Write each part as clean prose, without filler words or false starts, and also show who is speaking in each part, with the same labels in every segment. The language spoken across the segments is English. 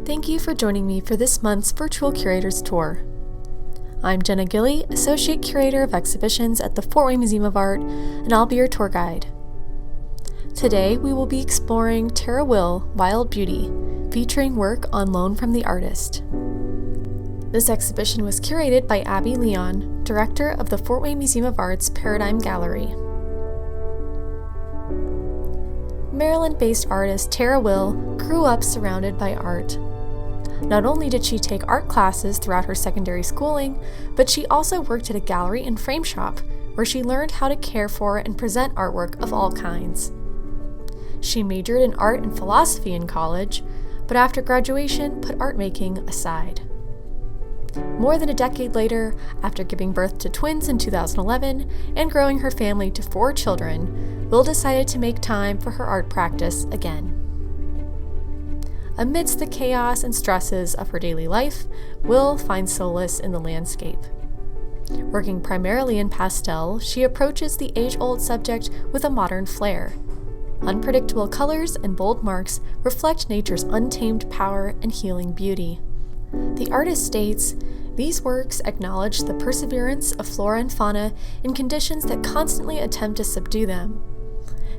Speaker 1: Thank you for joining me for this month's virtual Curators Tour. I'm Jenna Gilly, Associate Curator of Exhibitions at the Fort Museum of Art, and I'll be your tour guide. Today we will be exploring Tara Will, Wild Beauty, featuring work on loan from the artist. This exhibition was curated by Abby Leon, Director of the Fort Wayne Museum of Art's Paradigm Gallery. Maryland-based artist Tara Will grew up surrounded by art. Not only did she take art classes throughout her secondary schooling, but she also worked at a gallery and frame shop where she learned how to care for and present artwork of all kinds. She majored in art and philosophy in college, but after graduation put art making aside. More than a decade later, after giving birth to twins in 2011 and growing her family to 4 children, Will decided to make time for her art practice again. Amidst the chaos and stresses of her daily life, Will finds solace in the landscape. Working primarily in pastel, she approaches the age-old subject with a modern flair. Unpredictable colors and bold marks reflect nature's untamed power and healing beauty. The artist states, "These works acknowledge the perseverance of flora and fauna in conditions that constantly attempt to subdue them.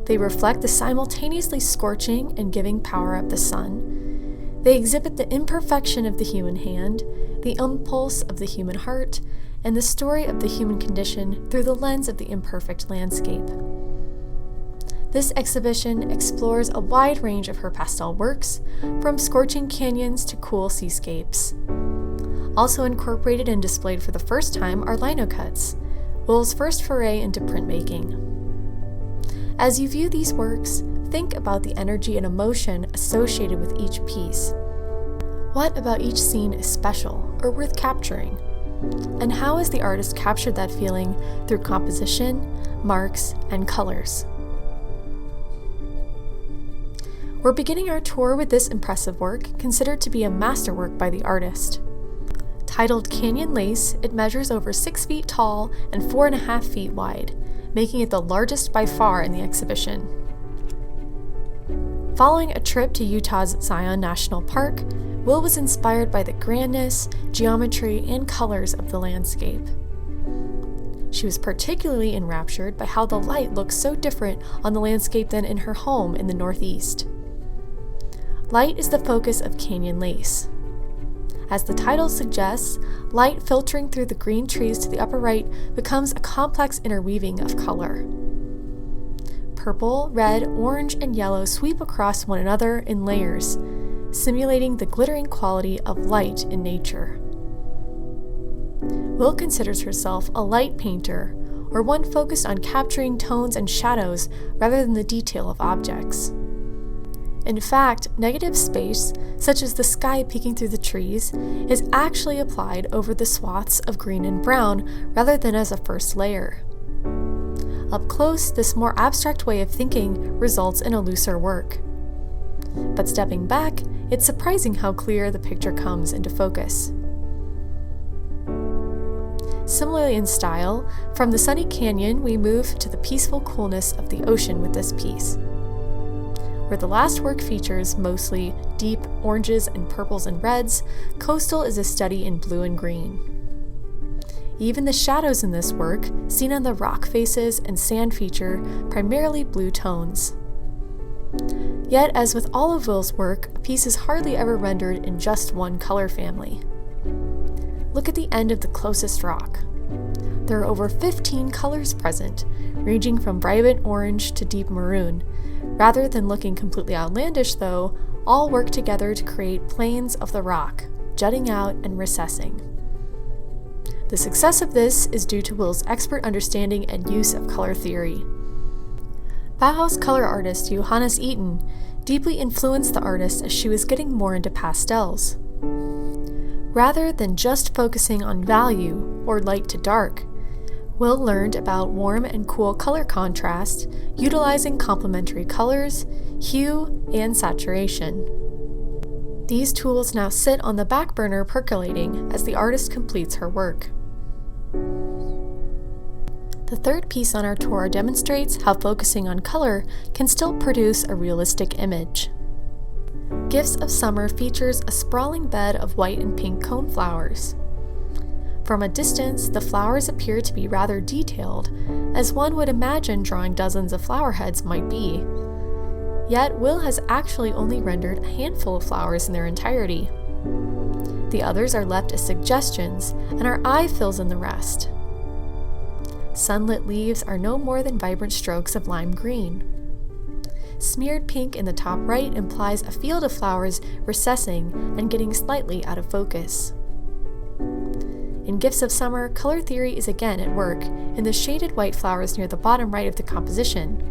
Speaker 1: They reflect the simultaneously scorching and giving power of the sun. They exhibit the imperfection of the human hand, the impulse of the human heart, and the story of the human condition through the lens of the imperfect landscape." This exhibition explores a wide range of her pastel works, from scorching canyons to cool seascapes. Also incorporated and displayed for the first time are linocuts, Will's first foray into printmaking. As you view these works, think about the energy and emotion associated with each piece. What about each scene is special or worth capturing? And how has the artist captured that feeling through composition, marks, and colors? We're beginning our tour with this impressive work, considered to be a masterwork by the artist. Titled Canyon Lace, it measures over 6 feet tall and 4.5 feet wide, making it the largest by far in the exhibition. Following a trip to Utah's Zion National Park, Will was inspired by the grandness, geometry, and colors of the landscape. She was particularly enraptured by how the light looks so different on the landscape than in her home in the Northeast. Light is the focus of Canyon Lace. As the title suggests, light filtering through the green trees to the upper right becomes a complex interweaving of color. Purple, red, orange, and yellow sweep across one another in layers, simulating the glittering quality of light in nature. Will considers herself a light painter, or one focused on capturing tones and shadows rather than the detail of objects. In fact, negative space, such as the sky peeking through the trees, is actually applied over the swaths of green and brown rather than as a first layer. Up close, this more abstract way of thinking results in a looser work. But stepping back, it's surprising how clear the picture comes into focus. Similarly in style, from the sunny canyon we move to the peaceful coolness of the ocean with this piece. Where the last work features mostly deep oranges and purples and reds, coastal is a study in blue and green. Even the shadows in this work, seen on the rock faces and sand, feature primarily blue tones. Yet, as with all of Will's work, a piece is hardly ever rendered in just one color family. Look at the end of the closest rock. There are over 15 colors present, ranging from vibrant orange to deep maroon. Rather than looking completely outlandish, though, all work together to create planes of the rock, jutting out and recessing. The success of this is due to Will's expert understanding and use of color theory. Bauhaus color artist Johannes Eaton deeply influenced the artist as she was getting more into pastels. Rather than just focusing on value, or light to dark, Will learned about warm and cool color contrast, utilizing complementary colors, hue, and saturation. These tools now sit on the back burner percolating as the artist completes her work. The third piece on our tour demonstrates how focusing on color can still produce a realistic image. Gifts of Summer features a sprawling bed of white and pink coneflowers. From a distance, the flowers appear to be rather detailed, as one would imagine drawing dozens of flower heads might be. Yet Will has actually only rendered a handful of flowers in their entirety. The others are left as suggestions, and our eye fills in the rest. Sunlit leaves are no more than vibrant strokes of lime green. Smeared pink in the top right implies a field of flowers recessing and getting slightly out of focus. In Gifts of Summer, color theory is again at work in the shaded white flowers near the bottom right of the composition.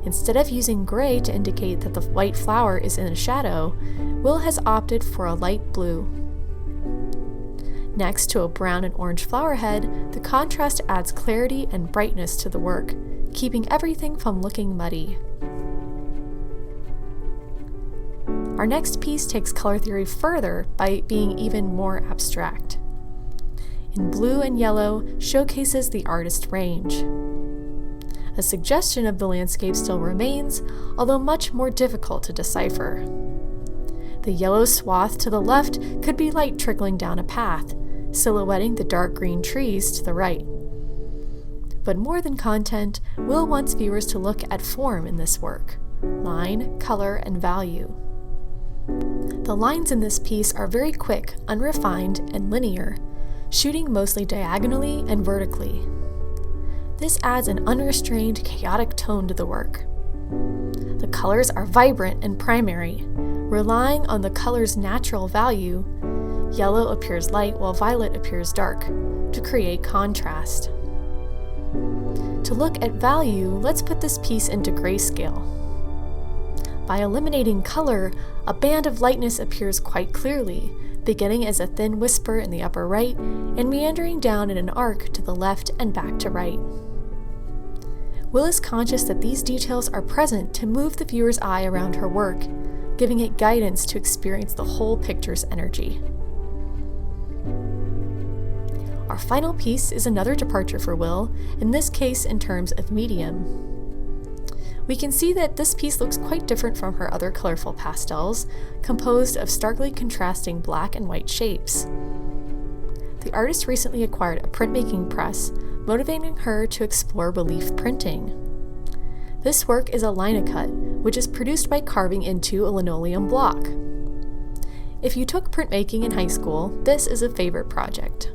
Speaker 1: Instead of using gray to indicate that the white flower is in a shadow, Will has opted for a light blue. Next to a brown and orange flower head, the contrast adds clarity and brightness to the work, keeping everything from looking muddy. Our next piece takes color theory further by being even more abstract. In blue and yellow showcases the artist's range. A suggestion of the landscape still remains, although much more difficult to decipher. The yellow swath to the left could be light trickling down a path, silhouetting the dark green trees to the right. But more than content, Will wants viewers to look at form in this work: line, color, and value. The lines in this piece are very quick, unrefined, and linear, shooting mostly diagonally and vertically. This adds an unrestrained, chaotic tone to the work. The colors are vibrant and primary, relying on the color's natural value. Yellow appears light while violet appears dark, to create contrast. To look at value, let's put this piece into grayscale. By eliminating color, a band of lightness appears quite clearly, beginning as a thin whisper in the upper right and meandering down in an arc to the left and back to right. Will is conscious that these details are present to move the viewer's eye around her work, giving it guidance to experience the whole picture's energy. Our final piece is another departure for Will, in this case in terms of medium. We can see that this piece looks quite different from her other colorful pastels, composed of starkly contrasting black and white shapes. The artist recently acquired a printmaking press, motivating her to explore relief printing. This work is a linocut, which is produced by carving into a linoleum block. If you took printmaking in high school, this is a favorite project.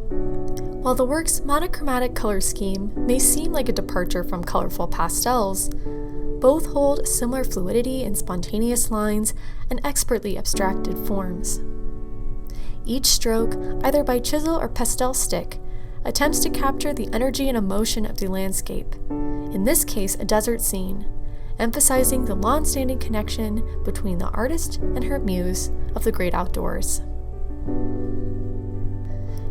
Speaker 1: While the work's monochromatic color scheme may seem like a departure from colorful pastels, both hold similar fluidity and spontaneous lines and expertly abstracted forms. Each stroke, either by chisel or pastel stick, attempts to capture the energy and emotion of the landscape, in this case a desert scene, emphasizing the long-standing connection between the artist and her muse of the great outdoors.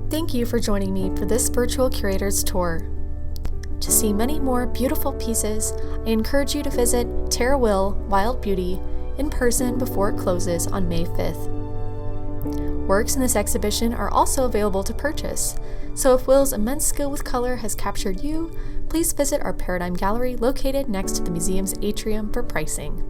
Speaker 1: Thank you for joining me for this virtual Curators tour. To see many more beautiful pieces, I encourage you to visit Tara Will Wild Beauty in person before it closes on May 5th. Works in this exhibition are also available to purchase, so if Will's immense skill with color has captured you, please visit our Paradigm Gallery located next to the museum's atrium for pricing.